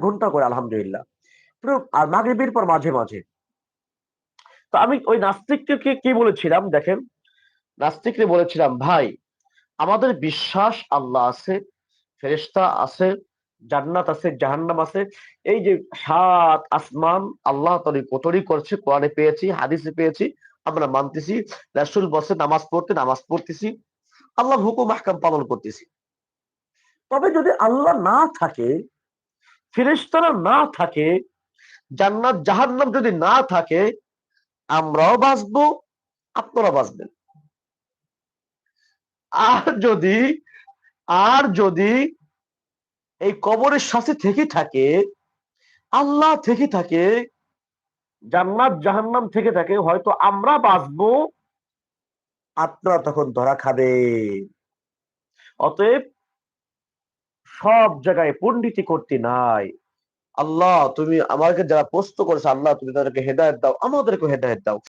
ঘন্টা করে আলহামদুলিল্লাহ। পুরো আর মাগরিবের পর মাঝে, মাঝে। তো আমি ওই নাস্তিককে কি বলেছিলাম দেখেন, নাস্তিককে বলেছিলাম, ভাই আমাদের বিশ্বাস আল্লাহ আছে, ফেরেশতা আছে, জান্নাত আছে, জাহান্নাম আছে। এই যে ৭ আসমান আল্লাহ তৈরি করছে, কোরআনে পেয়েছি, হাদিসে পেয়েছি, আমরা মানতেছি। রাসূল বলছে নামাজ পড়তে, নামাজ পড়তেছি, আল্লাহর হুকুম আহকাম পালন করতেছি। তবে যদি আল্লাহ না থাকে, ফেরেশতারা না থাকে, জান্নাত জাহান্নাম যদি না থাকে, আমরাও বাঁচবো, আপনারা বাঁচবেন। আর যদি আর যদি এই কবরের সাথে থেকে থাকে, আল্লাহ থেকে থাকে, জান্নাত জাহান্নাম থেকে থাকে, হয়তো আমরা বাঁচবো, আপনারা তখন ধরা খাবে। অতএব সব জায়গায় পণ্ডিতি করতে নাই। আল্লাহ তুমি আমাকে যারা প্রশ্ন করেছে, আল্লাহ তুমি তাদেরকে হেদায়েত দাও, আমাদেরকে হেদায়েত দাও।